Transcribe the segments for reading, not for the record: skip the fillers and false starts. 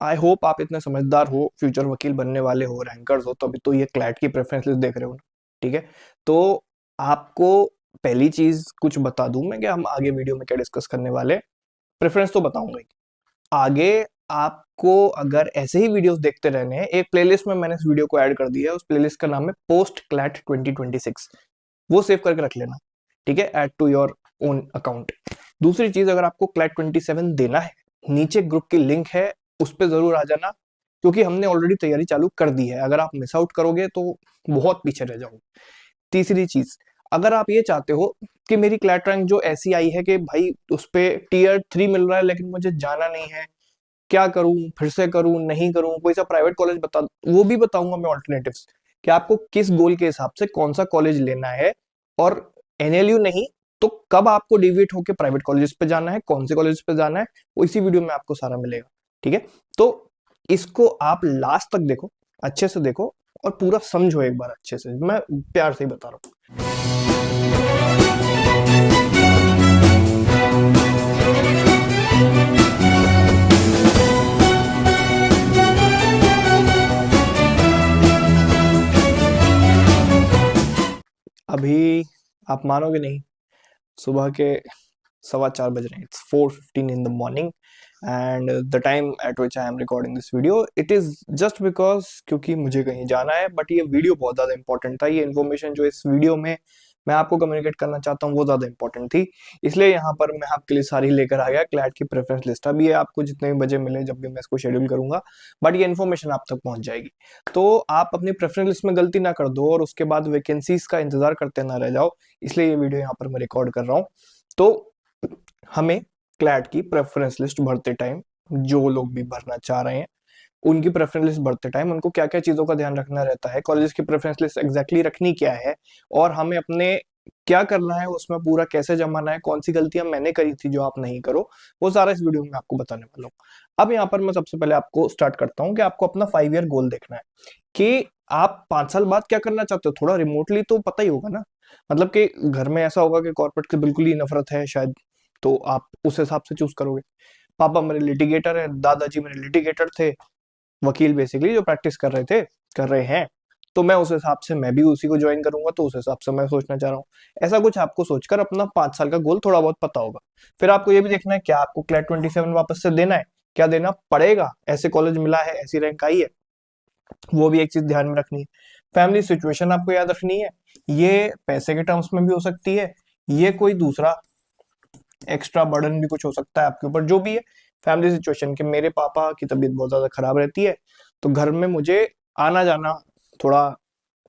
I hope आप इतने समझदार हो, फ्यूचर वकील बनने वाले हो, रैंकर्स हो, तभी तो ये क्लैट की प्रेफरेंस लिस्ट देख रहे हो ना। ठीक है, तो आपको पहली चीज कुछ बता दूं मैं कि हम आगे वीडियो में क्या डिस्कस करने वाले। प्रेफरेंस तो बताऊंगा ही आगे। आपको अगर ऐसे ही वीडियोस देखते रहने हैं, एक प्लेलिस्ट में मैंने इस वीडियो को ऐड कर दिया है, उस प्लेलिस्ट का नाम है पोस्ट क्लैट 2026। वो सेव करके रख लेना, ठीक है, add to your own account. दूसरी चीज, अगर आपको क्लैट 27 देना है, नीचे ग्रुप की लिंक है, उस पर जरूर आ जाना, क्योंकि हमने ऑलरेडी तैयारी चालू कर दी है। अगर आप मिस आउट करोगे तो बहुत पीछे रह जाओगे। तीसरी चीज, अगर आप ये चाहते हो कि मेरी क्लैट रैंक जो ऐसी आई है कि भाई उस पे टियर 3 मिल रहा है लेकिन मुझे जाना नहीं है, क्या करूं, फिर से करूं, नहीं करूं, कोई सा प्राइवेट कॉलेज बता, वो भी बताऊंगा मैं ऑल्टरनेटिव्स, कि आपको किस गोल के हिसाब से कौन सा कॉलेज लेना है। और एनएलयू नहीं तो कब आपको डिविएट होकर प्राइवेट कॉलेज पे जाना है, कौन से कॉलेज पे जाना है, वो इसी वीडियो में आपको सारा मिलेगा। ठीक है, तो इसको आप लास्ट तक देखो, अच्छे से देखो, और पूरा समझो एक बार अच्छे से, मैं प्यार से ही बता रहा हूँ। अभी आप मानोगे नहीं, सुबह के 4:15 बज रहे हैं। It's 4:15 in the morning and the time eight which I am recording this video, it is just because क्योंकि मुझे कहीं जाना है। बट ये वीडियो बहुत ज्यादा इंपॉर्टेंट था, ये इन्फॉर्मेशन जो इस वीडियो में मैं आपको कम्युनिकेट करना चाहता हूँ वो ज्यादा इंपॉर्टेंट थी, इसलिए यहाँ पर मैं आपके लिए सारी लेकर आ गया। क्लैट की प्रेफरेंस लिस्ट अभी ये आपको जितने भी बजे मिले, जब भी मैं इसको शेड्यूल करूंगा, बट ये इन्फॉर्मेशन आप तक पहुंच जाएगी। तो आप अपनी प्रेफरेंस लिस्ट में गलती ना कर दो और उसके बाद वैकेंसीज का इंतजार करते ना रह जाओ, इसलिए ये वीडियो यहाँ पर मैं रिकॉर्ड कर रहा हूँ। तो हमें क्लैट की प्रेफरेंस लिस्ट भरते टाइम, जो लोग भी भरना चाह रहे हैं, उनकी प्रेफरेंस लिस्ट भरते टाइम उनको क्या क्या चीजों का ध्यान रखना रहता है, कॉलेज की प्रेफरेंस लिस्ट एग्जैक्टली रखनी क्या है, और हमें अपने क्या करना है उसमें, पूरा कैसे जमाना है, कौन सी गलतियां मैंने करी थी जो आप नहीं करो, वो सारा इस वीडियो में आपको बताने वाला हूँ। अब यहाँ पर मैं सबसे पहले आपको स्टार्ट करता हूँ कि आपको अपना 5 ईयर गोल देखना है कि आप 5 साल बाद क्या करना चाहते हो। थोड़ा रिमोटली तो पता ही होगा ना, मतलब कि घर में ऐसा होगा कि कॉर्पोरेट की बिल्कुल ही नफरत है शायद, तो आप उस हिसाब से चूज करोगे। पापा मेरे लिटिगेटर है, दादाजी मेरे लिटिगेटर थे, वकील बेसिकली जो प्रैक्टिस कर रहे थे, कर रहे हैं, तो मैं उस हिसाब से मैं भी उसी को ज्वाइन करूंगा, तो उस हिसाब से मैं सोचना चाह रहा हूँ। ऐसा कुछ आपको सोचकर अपना 5 साल का गोल थोड़ा बहुत पता होगा। फिर आपको ये भी देखना है क्या आपको क्लैट 27 वापस से देना है, क्या देना पड़ेगा, ऐसे कॉलेज मिला है, ऐसी रैंक आई है, वो भी एक चीज ध्यान में रखनी है। फैमिली सिचुएशन आपको याद रखनी है, ये पैसे के टर्म्स में भी हो सकती है, ये कोई दूसरा एक्स्ट्रा बर्डन भी कुछ हो सकता है आपके ऊपर, जो भी है। फैमिली सिचुएशन के मेरे पापा की तबीयत बहुत ज्यादा खराब रहती है, तो घर में मुझे आना जाना थोड़ा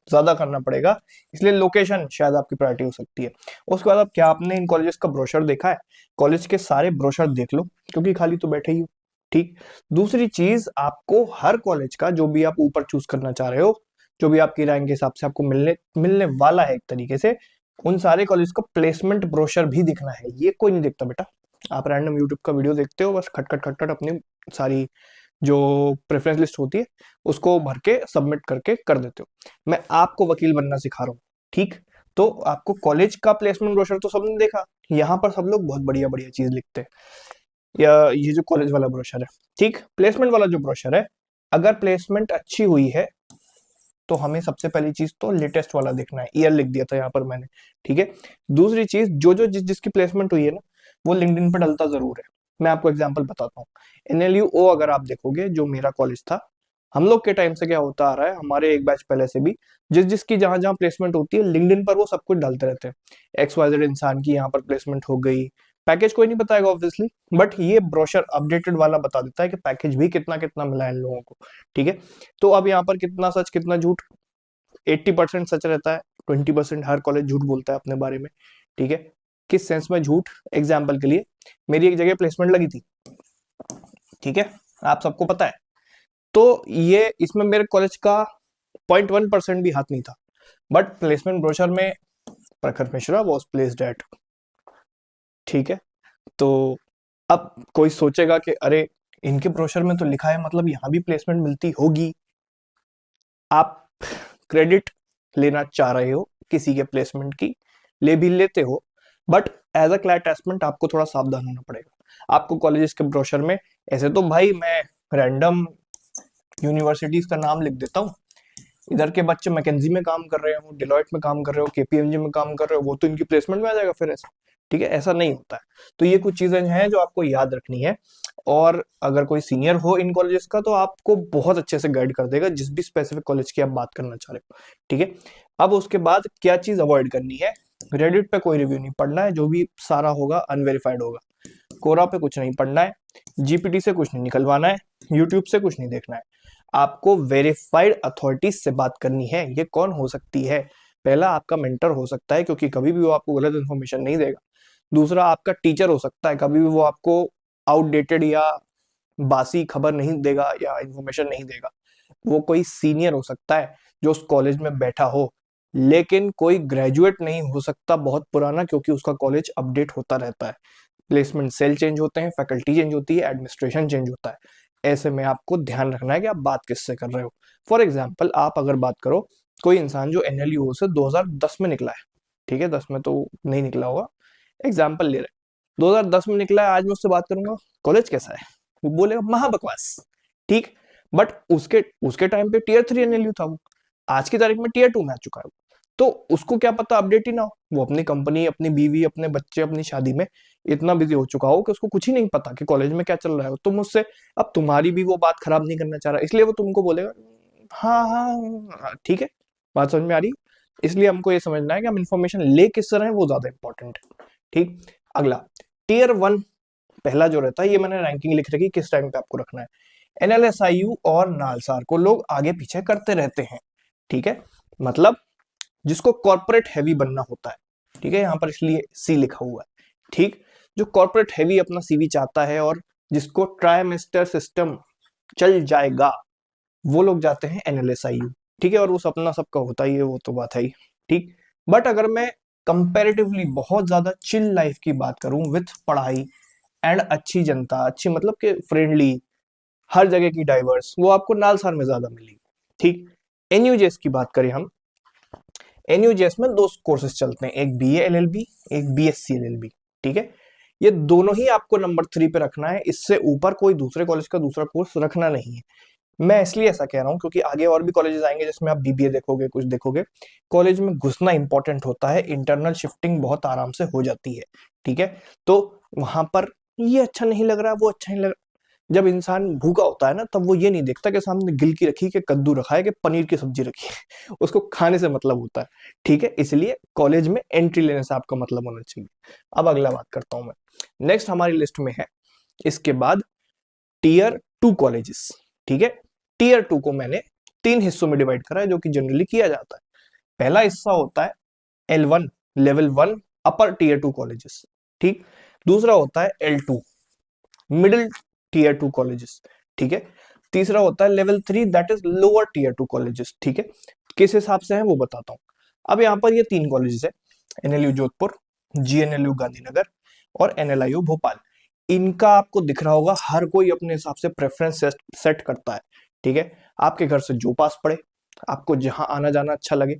ज्यादा करना पड़ेगा, इसलिए लोकेशन शायद आपकी प्रायोरिटी हो सकती है। उसके बाद अब क्या आपने इन कॉलेजेस का ब्रोशर देखा है, कॉलेज के सारे ब्रोशर देख लो, क्योंकि खाली तो बैठे ही हो। ठीक, दूसरी चीज, आपको हर कॉलेज का जो भी आप ऊपर चूज करना चाह रहे हो, जो भी आपकी रैंक के हिसाब से आपको मिलने मिलने वाला है एक तरीके से, उन सारे कॉलेज का प्लेसमेंट ब्रोशर भी दिखना है। ये कोई नहीं देखता बेटा, आप रैंडम यूट्यूब का वीडियो देखते हो, बस खटखट खटखट अपनी सारी जो प्रेफरेंस लिस्ट होती है उसको भर के सबमिट करके कर देते हो। मैं आपको वकील बनना सिखा रहा हूँ, ठीक। तो आपको कॉलेज का प्लेसमेंट ब्रोशर तो सबने देखा, यहाँ पर सब लोग बहुत बढ़िया बढ़िया चीज लिखते हैं, या ये जो कॉलेज वाला ब्रोशर है, ठीक। प्लेसमेंट वाला जो ब्रोशर है, अगर प्लेसमेंट अच्छी हुई है तो हमें सबसे पहली चीज तो लेटेस्ट वाला देखना है, ईयर लिख दिया था यहाँ पर मैंने, ठीक है। दूसरी चीज, जो जो जिसकी प्लेसमेंट हुई है ना, वो लिंक्डइन पर डलता जरूर है। मैं आपको एग्जांपल बताता हूँ, एनएलयू ओ अगर आप देखोगे, जो मेरा कॉलेज था, हम लोग के टाइम से क्या होता आ रहा है, हमारे एक बैच पहले से भी, जिस जिसकी जहां जहां प्लेसमेंट होती है लिंक्डइन पर वो सब कुछ डालते रहते हैं। XYZ इंसान की यहाँ पर प्लेसमेंट हो गई, पैकेज कोई नहीं बताएगा ऑब्वियसली, बट ये ब्रोशर अपडेटेड वाला बता देता है कि पैकेज भी कितना कितना मिला है इन लोगों को, ठीक है। तो अब यहाँ पर कितना सच कितना झूठ, 80% सच रहता है, 20% हर कॉलेज झूठ बोलता है अपने बारे में, ठीक है। किस सेंस में झूठ, एग्जाम्पल के लिए, मेरी एक जगह प्लेसमेंट लगी थी, ठीक है, आप सबको पता है, तो ये इसमें मेरे कॉलेज का 0.1% भी हाथ नहीं था, बट प्लेसमेंट ब्रोशर में प्रखर मिश्रा वॉज प्लेस्ड एट, ठीक है। तो अब कोई सोचेगा कि अरे इनके ब्रोशर में तो लिखा है, मतलब यहाँ भी प्लेसमेंट मिलती होगी। आप क्रेडिट लेना चाह रहे हो किसी के प्लेसमेंट की, ले भी लेते हो, but as a CLAT aspirant आपको थोड़ा सावधान होना पड़ेगा। आपको कॉलेजेस के ब्रोशर में, ऐसे तो भाई मैं रैंडम यूनिवर्सिटीज का नाम लिख देता हूँ, इधर के बच्चे मैकेंजी में काम कर रहे हो, डिलॉयट में काम कर रहे हो, केपीएमजी में काम कर रहे हो, वो तो इनकी प्लेसमेंट में आ जाएगा फिर ऐसा। ठीक है, ऐसा नहीं होता है। तो ये कुछ चीजें हैं जो आपको याद रखनी है, और अगर कोई सीनियर हो इन कॉलेजेस का तो आपको बहुत अच्छे से गाइड कर देगा जिस भी स्पेसिफिक कॉलेज की आप बात करना चाह रहे हो। ठीक है, अब उसके बाद क्या चीज अवॉइड करनी है, रेडिट पे कोई रिव्यू नहीं पढ़ना है, जो भी सारा होगा अनवेरिफाइड होगा। कोरा पे कुछ नहीं पढ़ना है, जीपीटी से कुछ नहीं निकलवाना है, यूट्यूब से कुछ नहीं देखना है। आपको वेरीफाइड अथॉरिटीज से बात करनी है। ये कौन हो सकती है? पहला आपका मेंटर हो सकता है, क्योंकि कभी भी वो आपको गलत इन्फॉर्मेशन नहीं देगा। दूसरा आपका टीचर हो सकता है, कभी भी वो आपको आउटडेटेड या बासी खबर नहीं देगा या इन्फॉर्मेशन नहीं देगा। वो कोई सीनियर हो सकता है जो उस कॉलेज में बैठा हो, लेकिन कोई ग्रेजुएट नहीं हो सकता बहुत पुराना, क्योंकि उसका कॉलेज अपडेट होता रहता है। प्लेसमेंट सेल चेंज होते हैं, फैकल्टी चेंज होती है, एडमिनिस्ट्रेशन चेंज होता है। ऐसे में आपको ध्यान रखना है कि आप बात किससे कर रहे हो। फॉर एग्जाम्पल, आप अगर बात करो, कोई इंसान जो एनएलयू से 2010 में निकला है, ठीक है, 10 में तो नहीं निकला होगा, एग्जाम्पल ले रहे हैं, 2010 में निकला है, आज मैं उससे बात करूंगा कॉलेज कैसा है, वो बोलेगा महा बकवास। ठीक, बट उसके उसके टाइम पे टीयर 3 एनएलयू था, वो आज की तारीख में टीयर 2 में आ चुका है। तो उसको क्या पता अपडेट ही ना हो, वो अपनी कंपनी, अपनी बीवी, अपने बच्चे, अपनी शादी में इतना बिजी हो चुका हो कि उसको कुछ ही नहीं पता कि कॉलेज में क्या चल रहा है। तुम उससे, अब तुम्हारी भी वो बात खराब नहीं करना चाह रहा, इसलिए वो तुमको बोलेगा हाँ हाँ हाँ, ठीक है, बात समझ में आ रही है। इसलिए हमको ये समझना है कि हम इन्फॉर्मेशन ले किस तरह है, वो ज्यादा इंपॉर्टेंट है। ठीक, अगला टीयर 1 पहला जो रहता है, ये मैंने रैंकिंग लिख रखी किस टाइम पे आपको रखना है। एनएलएसआईयू और नालसार को लोग आगे पीछे करते रहते हैं। ठीक है, मतलब जिसको कॉर्पोरेट हैवी बनना होता है, ठीक है, यहाँ पर इसलिए सी लिखा हुआ है। ठीक, जो कॉर्पोरेट हैवी अपना सीवी चाहता है और जिसको ट्राइमेस्टर सिस्टम चल जाएगा, वो लोग जाते हैं एनएलएसआईयू। ठीक है, और वो सपना सबका होता ही है, वो तो बात है ही। ठीक, बट अगर मैं कंपैरेटिवली बहुत ज्यादा चिल लाइफ की बात करूं विथ पढ़ाई एंड अच्छी जनता, अच्छी मतलब कि फ्रेंडली, हर जगह की डाइवर्स, वो आपको नालसार में ज्यादा मिलेगी। ठीक, एनयूजेएस की बात करें हम, एनयूजेएस में दो कोर्सेज चलते हैं, एक बीए एलएलबी, एक बीएससी एलएलबी। ठीक है, ये दोनों ही आपको नंबर 3 पे रखना है, इससे ऊपर कोई दूसरे कॉलेज का दूसरा कोर्स रखना नहीं है। मैं इसलिए ऐसा कह रहा हूं क्योंकि आगे और भी कॉलेजेस आएंगे जिसमें आप बीबीए देखोगे, कुछ देखोगे। कॉलेज में घुसना इंपॉर्टेंट होता है, इंटरनल शिफ्टिंग बहुत आराम से हो जाती है। ठीक है, तो वहां पर ये अच्छा नहीं लग रहा, वो अच्छा नहीं लग रहा। जब इंसान भूखा होता है ना, तब वो ये नहीं देखता कि सामने गिलकी रखी, कि कद्दू रखा है, कि पनीर की सब्जी रखी है। उसको खाने से मतलब होता है। ठीक है, इसलिए कॉलेज में एंट्री लेने से आपका मतलब होना चाहिए। अब अगला बात करता हूं मैं, नेक्स्ट हमारी लिस्ट में है इसके बाद टीयर 2 कॉलेजेस। ठीक है, टीयर 2 को मैंने 3 हिस्सों में डिवाइड करा है, जो कि जनरली किया जाता है। पहला हिस्सा होता है L1, लेवल 1 अपर टीयर 2 कॉलेजेस। ठीक, दूसरा होता है L2, मिडिल टीयर 2 कॉलेजेस। ठीक है, तीसरा होता है level 3, that is lower tier 2 colleges. ठीक है, किस हिसाब से है वो बताता हूँ। अब यहाँ पर ये 3 कॉलेजेस है, एनएलयू जोधपुर, जीएनएलयू गांधीनगर और एनएलआईयू भोपाल। इनका आपको दिख रहा होगा, हर कोई अपने हिसाब से प्रेफरेंस सेट करता है। ठीक है, आपके घर से जो पास पड़े, आपको जहां आना जाना अच्छा लगे,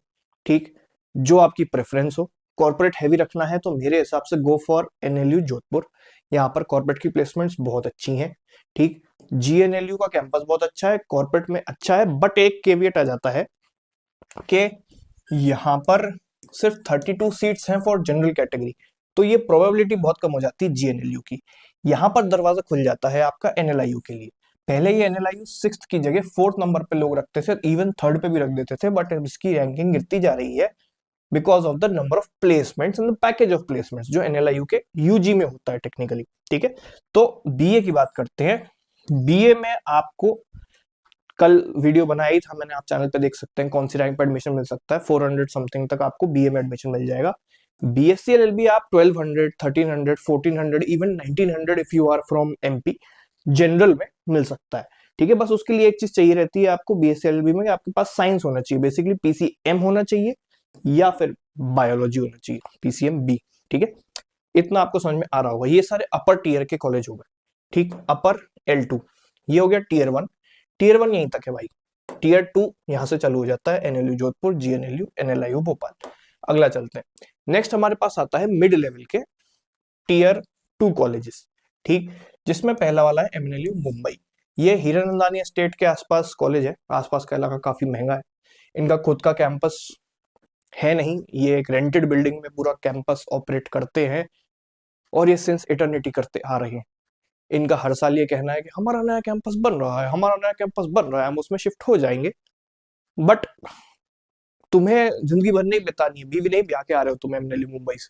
ठीक, जो आपकी प्रेफरेंस हो। कॉर्पोरेट हैवी रखना है तो मेरे हिसाब से गो फॉर एनएलयू जोधपुर, यहाँ पर कॉर्पोरेट की प्लेसमेंट्स बहुत अच्छी हैं। ठीक, जीएनएलयू का कैंपस बहुत अच्छा है, कॉर्पोरेट में अच्छा है, बट एक केवियट आ जाता है कि यहाँ पर सिर्फ 32 सीट्स हैं फॉर जनरल कैटेगरी, तो ये प्रोबेबिलिटी बहुत कम हो जाती है जीएनएलयू की। यहाँ पर दरवाजा खुल जाता है आपका एनएलआईयू के लिए। पहले ये एनएलआईयू 6th की जगह 4th नंबर पे लोग रखते थे, इवन 3rd पे भी रख देते थे, बट इसकी रैंकिंग गिरती जा रही है because of the number of placements and the package of placements जो एनएलआईयू के यूजी में होता है टेक्निकली। ठीक है, तो बीए की बात करते हैं। बीए में आपको कल वीडियो बनाया ही था मैंने, आप चैनल पे देख सकते हैं कौन सी रैंक पे एडमिशन मिल सकता है। 400 समथिंग तक आपको बीए में एडमिशन मिल जाएगा। बीएससी एलएलबी आप 1200, 1300, 1400, even 1900 if you are from MP general में मिल सकता है। ठीक है, बस उसके लिए एक चीज चाहिए रहती है आपको बीएससी एलएलबी में, आपके पास साइंस होना चाहिए, बेसिकली पीसीएम होना चाहिए या फिर बायोलॉजी होना चाहिए, पीसीएम बी। ठीक है, इतना आपको समझ में आ रहा होगा। ये सारे अपर टीयर के कॉलेज हो गए। ठीक, अपर L2 ये हो गया टीयर 1। टीयर 1 यहीं तक है भाई, टीयर 2 यहां से चालू हो जाता है NLU Jodhpur, GNLU, NLIU Bhopal. अगला चलते हैं, नेक्स्ट हमारे पास आता है मिड लेवल के टीयर 2 कॉलेजेस। ठीक, जिसमें पहला वाला है एमएनएलयू मुंबई। ये हीरानंदानी एस्टेट के आसपास कॉलेज है, आसपास का इलाका काफी महंगा है। इनका खुद का कैंपस है नहीं, ये एक रेंटेड बिल्डिंग में पूरा कैंपस ऑपरेट करते हैं और ये सिंस इटर्निटी करते आ रहे हैं। इनका हर साल ये कहना है कि हमारा नया कैंपस बन रहा है, हमारा नया कैंपस बन रहा है, हम उसमें शिफ्ट हो जाएंगे। बट तुम्हें जिंदगी भर नहीं बितानी है, बीवी नहीं ब्याह के आ रहे हो तुम एमएनएलयू मुंबई से,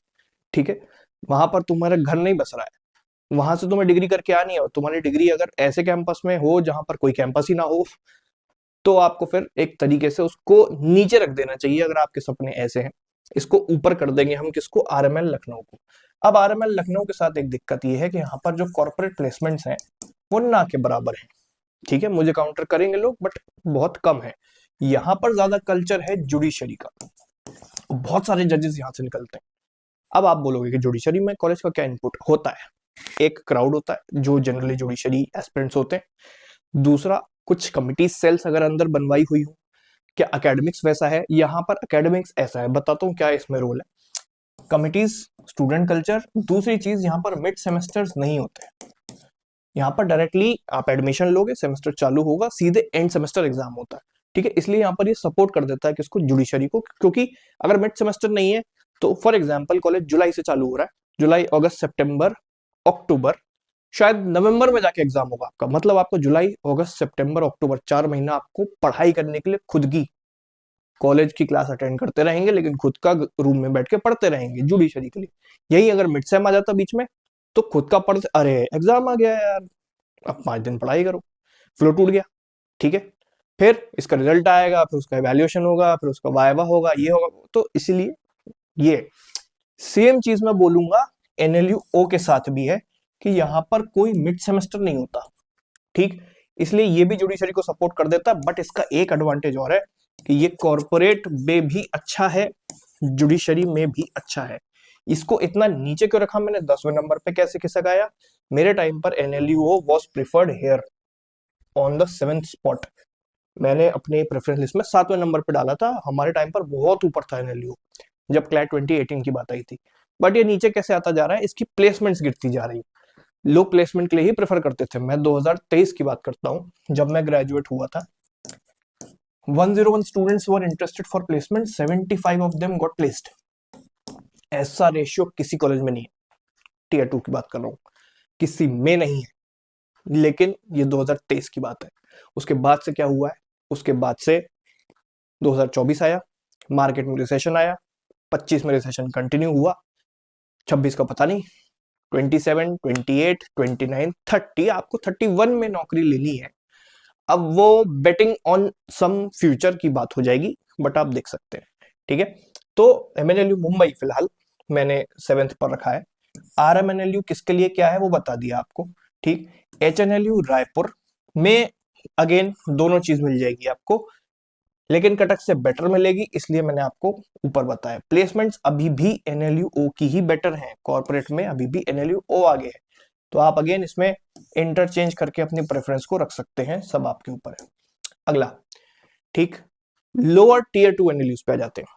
ठीक है? वहां पर तुम्हारा घर नहीं बस रहा है, वहां से तुम्हें डिग्री करके आनी है, और तुम्हारी डिग्री अगर ऐसे कैंपस में हो जहां पर कोई कैंपस ही ना हो, तो आपको फिर एक तरीके से उसको नीचे रख देना चाहिए। अगर आपके सपने ऐसे हैं, इसको ऊपर कर देंगे हम किसको, आरएमएल लखनऊ को। अब आरएमएल लखनऊ के साथ एक दिक्कत ये है कि यहाँ पर जो कॉर्पोरेट प्लेसमेंट्स हैं वो ना के बराबर है, ठीक है? मुझे काउंटर करेंगे लोग, बट बहुत कम है। यहाँ पर ज्यादा कल्चर है जुडिशरी का, बहुत सारे जजेस यहाँ से निकलते हैं। अब आप बोलोगे कि जुडिशरी में कॉलेज का क्या इनपुट होता है? एक क्राउड होता है जो जनरली जुडिशरी एस्पिरेंट्स होते हैं। दूसरा, कुछ कमिटी सेल्स अगर अंदर बनवाई हुई हो। क्या एकेडमिक्स वैसा है? यहाँ पर एकेडमिक्स ऐसा है, बताता हूँ क्या इसमें रोल है। Committees, student culture. दूसरी चीज, यहाँ पर मिड सेमेस्टर्स नहीं होते। यहाँ पर डायरेक्टली आप एडमिशन लोगे, सेमेस्टर चालू होगा, सीधे एंड सेमेस्टर एग्जाम होता है, ठीक है? इसलिए यहाँ पर ये सपोर्ट कर देता है किसको, जुडिशरी को, क्योंकि अगर मिड सेमेस्टर नहीं है तो फॉर एग्जाम्पल कॉलेज जुलाई से चालू हो रहा है, जुलाई, अगस्त, सितंबर, अक्टूबर, शायद नवंबर में जाके एग्जाम होगा आपका। मतलब आपको जुलाई, अगस्त, सितंबर, अक्टूबर 4 महीना आपको पढ़ाई करने के लिए खुद की कॉलेज की क्लास अटेंड करते रहेंगे, लेकिन खुद का रूम में बैठ के पढ़ते रहेंगे जुडिशरी के लिए। यही अगर मिड सेम आ जाता बीच में, तो खुद का पढ़ते, अरे एग्जाम आ गया यार, अब 5 दिन पढ़ाई करो, फ्लो टूट गया, ठीक है? फिर इसका रिजल्ट आएगा, फिर उसका इवैल्यूएशन होगा, फिर उसका वाइवा होगा, ये होगा। तो इसीलिए ये सेम चीज मैं बोलूंगा एनएलयू ओ के साथ भी है कि यहाँ पर कोई मिड सेमेस्टर नहीं होता, ठीक? इसलिए ये भी जुडिशरी को सपोर्ट कर देता है। बट इसका एक एडवांटेज और है कि ये कॉर्पोरेट में भी अच्छा है, जुडिशरी में भी अच्छा है। इसको इतना नीचे क्यों रखा मैंने, 10वें नंबर पे कैसे खिसक आया? मेरे टाइम पर NLU was preferred here on the 7th spot. मैंने अपने प्रेफरेंस लिस्ट में 7वें नंबर पे डाला था। हमारे टाइम पर बहुत ऊपर था एनएलयू, जब क्लैट 2018 की बात आई थी। बट ये नीचे कैसे आता जा रहा है? इसकी प्लेसमेंट्स गिरती जा रही है। लोग प्लेसमेंट के लिए ही प्रेफर करते थे। मैं 2023 की बात करता हूँ, जब मैं ग्रेजुएट हुआ था, 101 students were interested for placement, 75 of them got placed. ऐसा रेशियो किसी कॉलेज में नहीं है, टीयर 2 की बात कर रहा हूँ, किसी में नहीं है। लेकिन ये 2023 की बात है। उसके बाद से क्या हुआ है? उसके बाद से 2024 आया, मार्केट में रिसेशन आया, 25 में रिसेशन कंटिन्यू हुआ, 26 का पता नहीं, 27, 28, 29, 30, आपको 31 में नौकरी लेनी है। अब वो बेटिंग ऑन सम फ्यूचर की बात हो जाएगी, बट आप देख सकते हैं, ठीक है? तो एमएनएलयू मुंबई फिलहाल मैंने 7th पर रखा है। आरएमएनएलयू किसके लिए क्या है वो बता दिया आपको, ठीक? एचएनएलयू रायपुर में अगेन दोनों चीज मिल जाएगी आपको, लेकिन कटक से बेटर मिलेगी, इसलिए मैंने आपको ऊपर बताया। प्लेसमेंट्स अभी भी एनएलयू ओ की ही बेटर है, कॉर्पोरेट में अभी भी एनएलयू ओ आगे है। तो आप अगेन इसमें इंटरचेंज करके अपनी प्रेफरेंस को रख सकते हैं, सब आपके ऊपर है। अगला, ठीक, लोअर टीयर 2 एनएलयूज पे आ जाते हैं।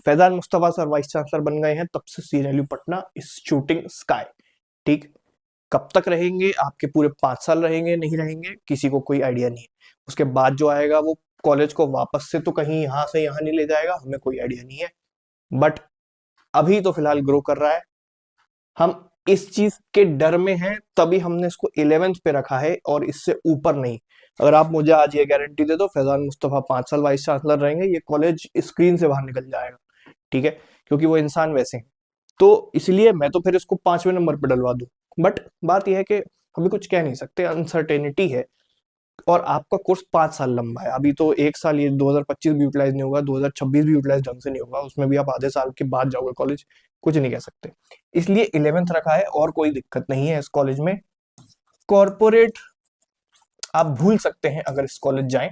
Faizan Mustafa sir vice chancellor बन गए हैं, तब से CNLU Patna is shooting sky, ठीक? कब तक रहेंगे? आपके पूरे 5 साल रहेंगे, नहीं रहेंगे, किसी को कोई आइडिया नहीं है। उसके बाद जो आएगा वो कॉलेज को वापस से तो कहीं यहां से यहां नहीं ले जाएगा, हमें कोई आइडिया नहीं है। बट अभी तो फिलहाल ग्रो कर रहा है। हम इस चीज के डर में हैं, तभी हमने इसको 11th पे रखा है और इससे ऊपर नहीं। अगर आप मुझे आज ये गारंटी दे दो फैजान मुस्तफा 5 साल वाइस चांसलर रहेंगे, ये कॉलेज स्क्रीन से बाहर निकल जाएगा, ठीक है? क्योंकि वो इंसान वैसे हैं। तो इसलिए मैं तो फिर इसको 5वें नंबर पे डलवा दूं। बट बात यह है कि अभी कुछ कह नहीं सकते, अनसर्टेनिटी है, और आपका कोर्स 5 साल लंबा है। अभी तो 1 साल, ये 2025 भी यूटिलाइज नहीं होगा, 2026 भी यूटिलाइज ढंग से नहीं होगा, उसमें भी आप आधे साल के बाद जाओगे कॉलेज, कुछ नहीं कह सकते। इसलिए 11th रखा है, और कोई दिक्कत नहीं है इस कॉलेज में। कॉर्पोरेट आप भूल सकते हैं अगर इस कॉलेज जाएं।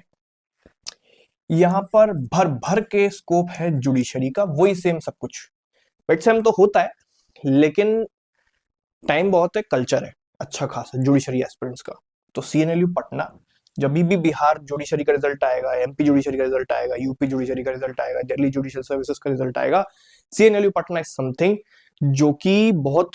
यहाँ पर भर भर के स्कोप है जुडिशरी का, वही सेम सब कुछ। मिड सेम तो होता है, लेकिन टाइम बहुत है, कल्चर है अच्छा खासा जुडिशरी एस्पिरेंट्स का। तो सीएनएलयू पटना, जब भी बिहार जुडिशरी का रिजल्ट आएगा, एमपी जुडिशरी का रिजल्ट आएगा, यूपी जुडिशरी का रिजल्ट आएगा, दिल्ली जुडिशियल सर्विसेज का रिजल्ट आएगा, सीएनएलयू पटना इज समथिंग जो कि बहुत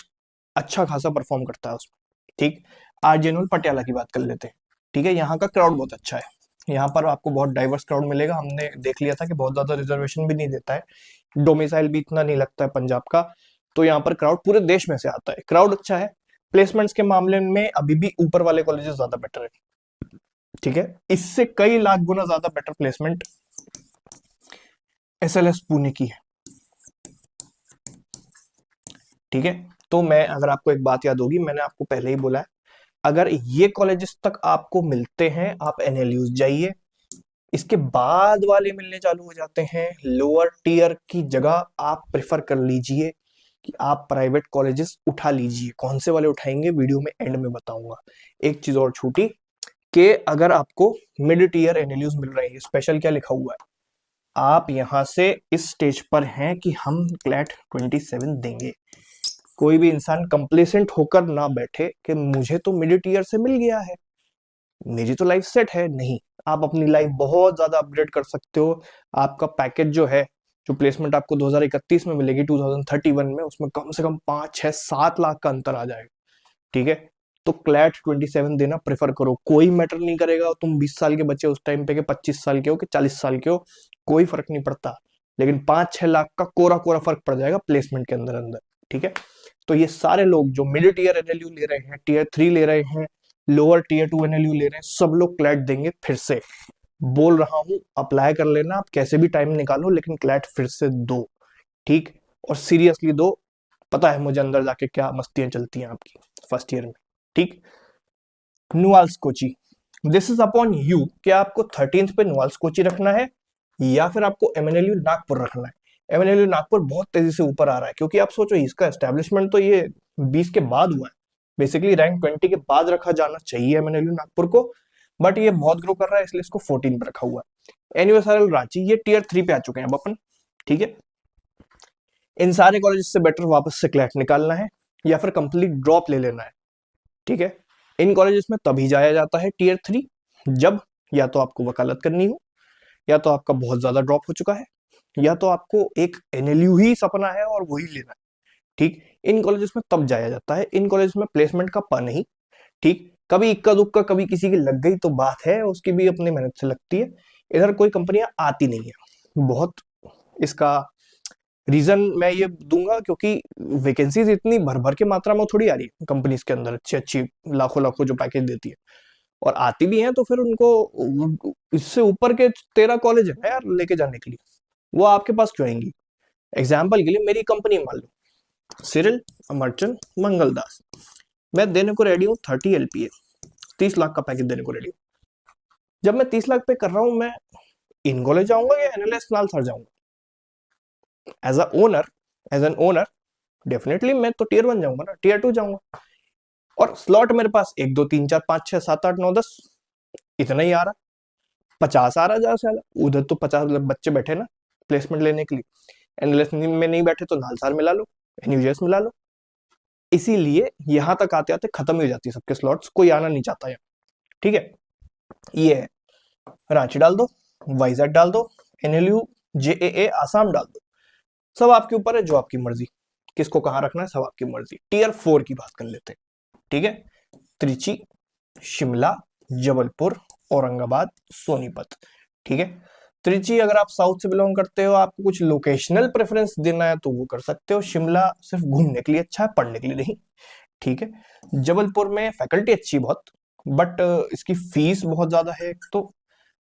अच्छा खासा परफॉर्म करता है उसमें, ठीक? आरजेनुअल पटियाला की बात कर लेते हैं, ठीक है, यहाँ का क्राउड बहुत अच्छा है, यहाँ पर आपको बहुत डाइवर्स क्राउड मिलेगा। हमने देख लिया था कि बहुत ज्यादा रिजर्वेशन भी नहीं देता है, डोमिसाइल भी इतना नहीं लगता है पंजाब का, तो यहाँ पर क्राउड पूरे देश में से आता है, क्राउड अच्छा है। प्लेसमेंट्स के मामले में अभी भी ऊपर वाले कॉलेजेस ज्यादा बेटर है, ठीक है, इससे कई लाख गुना ज्यादा बेटर प्लेसमेंट एसएलएस पुणे की है, ठीक है। तो मैं, अगर आपको एक बात याद होगी, मैंने आपको पहले ही बोला है, अगर ये कॉलेजेस तक आपको मिलते हैं आप एनएलयूज जाइए, इसके बाद वाले मिलने चालू हो जाते हैं लोअर टीयर की जगह आप प्रेफर कर लीजिए कि आप प्राइवेट कॉलेजेस उठा लीजिए। कौन से वाले उठाएंगे वीडियो में एंड में बताऊंगा। एक चीज और छूटी कि अगर आपको मिड टीयर एनएलयूज मिल रही है, स्पेशल क्या लिखा हुआ है, आप यहां से इस स्टेज पर हैं कि हम क्लैट 27 देंगे। कोई भी इंसान कंप्लेसेंट होकर ना बैठे कि मुझे तो मिड टीयर से मिल गया है, मेरी तो लाइफ सेट है। नहीं, आप अपनी लाइफ बहुत ज्यादा अपग्रेड कर सकते हो। आपका पैकेज जो है, जो प्लेसमेंट आपको 2031 में मिलेगी 2031 में, उसमें कम से कम 5 6 7 लाख का अंतर आ जाएगा, ठीक है। तो क्लैट 27 देना प्रेफर करो। कोई मैटर नहीं करेगा तुम 20 साल के बच्चे उस टाइम पे के 25 साल के हो कि 40 साल के हो, कोई फर्क नहीं पड़ता, लेकिन 5 6 लाख का कोरा कोरा फर्क पड़ जाएगा प्लेसमेंट के अंदर अंदर, ठीक है। तो ये सारे लोग जो मिडिल टीयर एनएलयू ले रहे हैं, टीयर 3 ले रहे हैं, लोअर टीयर 2 एनएलयू ले रहे हैं, सब लोग क्लैट देंगे। फिर से बोल रहा हूं, अप्लाई कर लेना, आप कैसे भी टाइम निकालो, लेकिन क्लैट फिर से दो, ठीक, और सीरियसली दो। पता है मुझे अंदर जाके क्या मस्तियां चलती हैं आपकी फर्स्ट ईयर में, ठीक। नुआल्स कोची, दिस इज अपॉन यू कि आपको 13th पे नुआल्स कोची रखना है या फिर आपको एमएनएलयू नागपुर रखना है। एमएनएलयू नागपुर बहुत तेजी से ऊपर आ रहा है, क्योंकि आप सोचो इसका एस्टेब्लिशमेंट तो ये 20 के बाद हुआ है, बेसिकली रैंक 20 के बाद रखा जाना चाहिए एमएनएलयू नागपुर को, बट ये बहुत ग्रो कर रहा है इसलिए इसको 14 पे रखा हुआ है। एनयूएसआरएल रांची, ये टीयर 3 पे आ चुके हैं अब अपन, ठीक है। इन सारे कॉलेज से बेटर वापस से क्लैट निकालना है या फिर कंप्लीट ड्रॉप ले लेना है, ठीक है। इन कॉलेजेस में तभी जाया जाता है टीयर 3 जब या तो आपको वकालत करनी हो, या तो आपका बहुत ज्यादा ड्रॉप हो चुका है, या तो आपको एक एनएलयू ही सपना है और वही लेना है, ठीक। इन कॉलेजेस में तब जाया जाता है। इन कॉलेज में प्लेसमेंट का पा नहीं, ठीक, कभी इक्का दुक्का कभी किसी की लग गई तो बात है, उसकी भी अपनी मेहनत से लगती है। इधर कोई कंपनियां आती नहीं है बहुत, इसका रीजन मैं ये दूंगा क्योंकि वैकेंसीज इतनी भर भर के मात्रा में थोड़ी आ रही है कंपनीज के अंदर, अच्छी अच्छी लाखों लाखों जो पैकेज देती है, और आती भी हैं तो फिर उनको इससे ऊपर के 13 कॉलेज है यार लेके जाने के लिए, वो आपके पास क्यों आएंगी। एग्जाम्पल के लिए मेरी कंपनी मान लो सिरिल अमरचंद मंगलदास, मैं देने को रेडी हूँ 30 LPA, 30 लाख का पैकेज देने को रेडी हूँ। जब मैं 30 लाख पे कर रहा हूँ, मैं इन कॉलेज जाऊंगा या एनएलएस नाल सर जाऊंगा? As a owner, as an owner definitely मैं तो टीयर 1 जाऊंगा ना, टीयर 2 जाऊंगा। और स्लॉट मेरे पास 1 2 3 4 5 6 7 8 9 10 इतना ही आ रहा, 50 आ रहा ज्यादा से ज्यादा। उधर तो 50 बच्चे बैठे ना प्लेसमेंट लेने के लिए, एनएलएस में नहीं बैठे तो नालसार मिला लो, एनयूजेएस मिला लो। इसीलिए यहां तक आते आते खत्म हो जाती है सबके स्लॉट्स, कोई आना नहीं चाहता यहाँ, ठीक है। ये है, रांची डाल दो, वाइजैक डाल दो, एनएलयू जेएए आसाम डाल दो, सब आपके ऊपर है, जो आपकी मर्जी, किसको कहां रखना है सब आपकी मर्जी। टीयर 4 की बात कर लेते हैं, ठीक है। त्रिची, शिमला, जबलपुर, औरंगाबाद, सोनीपत, ठीक है। त्रिची अगर आप साउथ से बिलोंग करते हो, आपको कुछ लोकेशनल प्रेफरेंस देना है तो वो कर सकते हो। शिमला सिर्फ घूमने के लिए अच्छा है, पढ़ने के लिए नहीं, ठीक है। जबलपुर में फैकल्टी अच्छी बहुत, बट इसकी फीस बहुत ज्यादा है एक तो,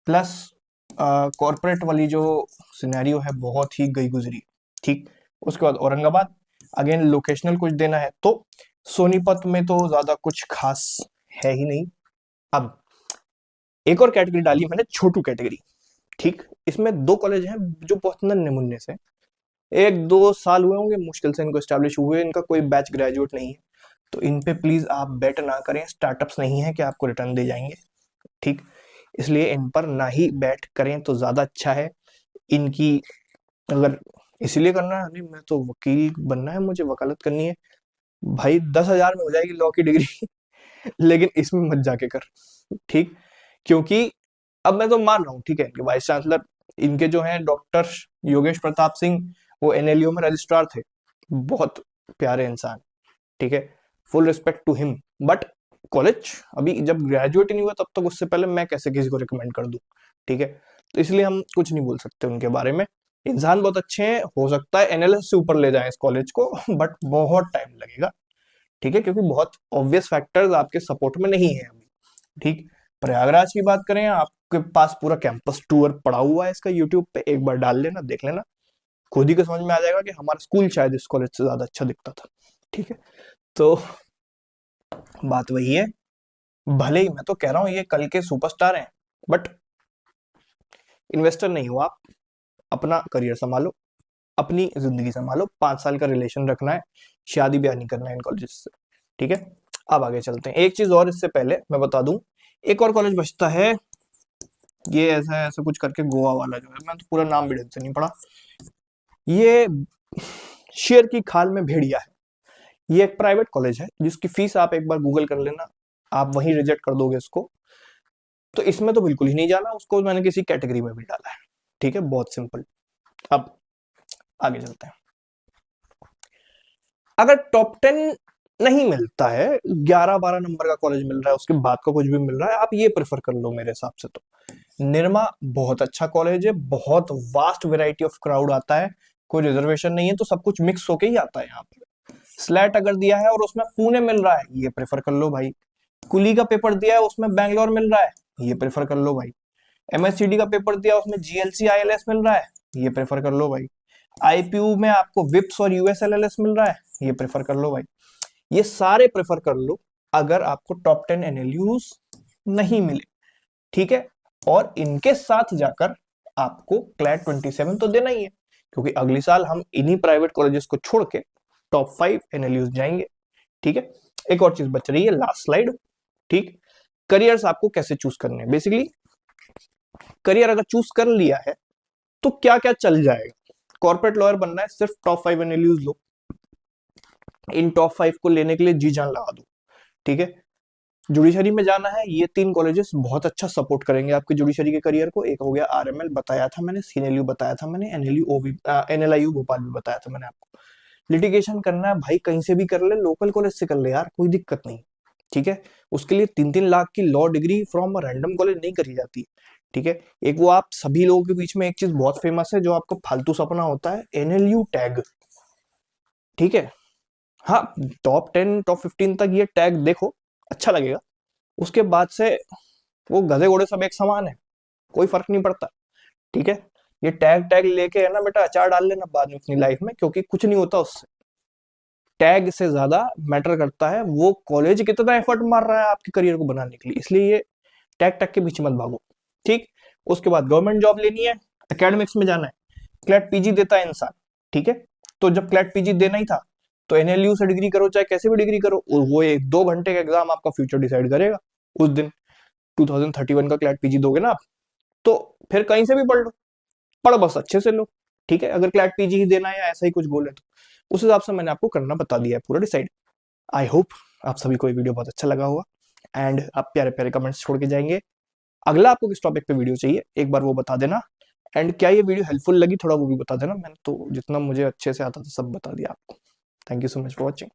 प्लस कॉर्पोरेट वाली जो सिनेरियो है बहुत ही गई गुजरी, ठीक। उसके बाद औरंगाबाद, अगेन लोकेशनल कुछ देना है तो सोनीपत में तो ज्यादा कुछ खास है ही नहीं। अब एक और कैटेगरी डाली मैंने, छोटू कैटेगरी, ठीक। इसमें 2 कॉलेज हैं जो बहुत नन्हे मुन्ने से, 1 2 साल हुए होंगे मुश्किल से इनको स्टैब्लिश हुए, इनका कोई बैच ग्रेजुएट नहीं है, तो इन पे प्लीज आप बेट ना करें, स्टार्टअप्स नहीं है कि आपको रिटर्न दे जाएंगे, ठीक। इसलिए इन पर ना ही बैट करें तो ज्यादा अच्छा है। इनकी अगर इसीलिए करना है, नहीं मैं तो वकील बनना है, मुझे वकालत करनी है, भाई 10,000 में हो जाएगी लॉ की डिग्री लेकिन इसमें मत जाके कर, ठीक। क्योंकि अब मैं तो मान रहा हूँ, ठीक है, कि वाइस चांसलर इनके जो हैं डॉक्टर योगेश प्रताप सिंह, वो एनएलयू में रजिस्ट्रार थे, बहुत प्यारे इंसान, ठीक है, full respect to him, but college अभी जब ग्रेजुएट ही नहीं हुआ तब तक उससे पहले मैं कैसे किसी को रिकमेंड कर दूं, ठीक है। तो इसलिए हम कुछ नहीं बोल सकते उनके बारे में। इंसान बहुत अच्छे हैं, हो सकता है एनएलएस से ऊपर ले जाएं इस कॉलेज को बट बहुत टाइम लगेगा, ठीक है, क्योंकि बहुत ऑब्वियस फैक्टर्स आपके सपोर्ट में नहीं है अभी, ठीक। प्रयागराज की बात करें, आपके पास पूरा कैंपस टूर पड़ा हुआ है इसका, यूट्यूब पे एक बार डाल लेना, देख लेना, खुद ही को समझ में आ जाएगा कि हमारा स्कूल शायद इस कॉलेज से ज्यादा अच्छा दिखता था, ठीक है। तो बात वही है, भले ही मैं तो कह रहा हूँ ये कल के सुपरस्टार हैं, बट इन्वेस्टर नहीं हो आप, अपना करियर संभालो, अपनी जिंदगी संभालो, 5 साल का रिलेशन रखना है, शादी ब्याह नहीं करना है इन कॉलेज से, ठीक है। अब आगे चलते हैं। एक चीज और इससे पहले मैं बता दूं, एक और कॉलेज बचता है, ये ऐसा ऐसा कुछ करके गोवा वाला जो है, मैं तो पूरा नाम भी ढंग से नहीं पढ़ा, ये शेर की खाल में भेड़िया है। ये एक प्राइवेट कॉलेज है जिसकी फीस आप एक बार गूगल कर लेना, आप वहीं रिजेक्ट कर दोगे इसको। तो इसमें तो बिल्कुल ही नहीं जाना, उसको मैंने किसी कैटेगरी में भी डाला है, ठीक है, बहुत सिंपल। अब आगे चलते हैं। अगर टॉप 10 नहीं मिलता है, 11-12 नंबर का कॉलेज मिल रहा है, उसके बाद का कुछ भी मिल रहा है, आप ये प्रेफर कर लो मेरे हिसाब से। तो निरमा बहुत अच्छा कॉलेज है, बहुत वास्ट वैरायटी ऑफ क्राउड आता है, कोई रिजर्वेशन नहीं है, तो सब कुछ मिक्स होके ही आता है यहाँ पे। स्लैट अगर दिया है और उसमें पुणे मिल रहा है, ये प्रेफर कर लो भाई। कुली का पेपर दिया है उसमें बैंगलोर मिल रहा है, ये प्रेफर कर लो भाई। एमएससीडी का पेपर दिया उसमें जीएलसी आईएलएस मिल रहा है, ये प्रेफर कर लो भाई। आईपीयू में आपको विप्स और यूएसएलएलएस मिल रहा है, ये प्रेफर कर लो भाई। ये सारे प्रेफर कर लो अगर आपको टॉप 10 एनएलयूज नहीं मिले, ठीक है। और इनके साथ जाकर आपको क्लैट 27 तो देना ही है, क्योंकि अगले साल हम इन्हीं प्राइवेट कॉलेजेस को छोड़ के टॉप 5 एनएलयूज जाएंगे, ठीक है। एक और चीज बच रही है, लास्ट स्लाइड, ठीक। करियर्स आपको कैसे चूज करने हैं। बेसिकली करियर अगर चूज कर लिया है तो क्या क्या चल जाएगा। कॉर्पोरेट लॉयर बनना है, सिर्फ टॉप 5 एनएलयूज लो, इन टॉप 5 को लेने के लिए जी जान लगा दो, ठीक है। जुडिशरी में जाना है, ये 3 कॉलेजेस बहुत अच्छा सपोर्ट करेंगे आपके जुडिशरी के करियर को। एक हो गया आरएमएल बताया था मैंने, सीएनएलयू बताया था मैंने, एनएलआईयू भोपाल भी बताया था मैंने आपको। लिटिगेशन करना है भाई, कहीं से भी कर ले, लोकल कॉलेज से कर ले यार, कोई दिक्कत नहीं, ठीक है। उसके लिए 3-3 लाख की law degree from random college नहीं करी जाती, ठीक है। एक वो आप सभी लोगों के बीच में एक चीज बहुत फेमस है जो आपको फालतू सपना होता है, एनएलयू टैग, ठीक है। हाँ, टॉप 10 टॉप 15 तक ये टैग देखो, अच्छा लगेगा। उसके बाद से वो गधे घोड़े सब एक समान है, कोई फर्क नहीं पड़ता, ठीक है। ये टैग टैग लेके है ना बेटा, अचार डाल लेना बाद में अपनी लाइफ में, क्योंकि कुछ नहीं होता उससे। टैग से ज्यादा मैटर करता है वो कॉलेज कितना एफर्ट मार रहा है आपके करियर को बनाने के लिए, इसलिए ये टैग टैग के पीछे मत भागो, ठीक। उसके बाद गवर्नमेंट जॉब लेनी है, एकेडमिक्स में जाना है, क्लैट पीजी देता है इंसान, ठीक है। तो जब क्लैट पीजी देना ही था तो एनएलयू से डिग्री करो, चाहे कैसे भी डिग्री करो, वो एक 2 घंटे का एग्जाम आपका फ्यूचर डिसाइड करेगा उस दिन। 2031 का क्लैट पीजी दोगे ना आप, तो फिर कहीं से भी पढ़ लो, पढ़ बस अच्छे से लो, ठीक है। अगर क्लैट पीजी ही देना है या ऐसा ही कुछ गोल है तो उस हिसाब से मैंने आपको करना बता दिया है पूरा डिसाइड। आई होप आप सभी को ये वीडियो बहुत अच्छा लगा होगा एंड आप प्यारे प्यारे कमेंट्स छोड़ के जाएंगे। अगला आपको किस टॉपिक पे वीडियो चाहिए एक बार वो बता देना, एंड क्या ये वीडियो हेल्पफुल लगी थोड़ा वो भी बता देना। मैंने तो जितना मुझे अच्छे से आता था सब बता दिया आपको। Thank you so much for watching.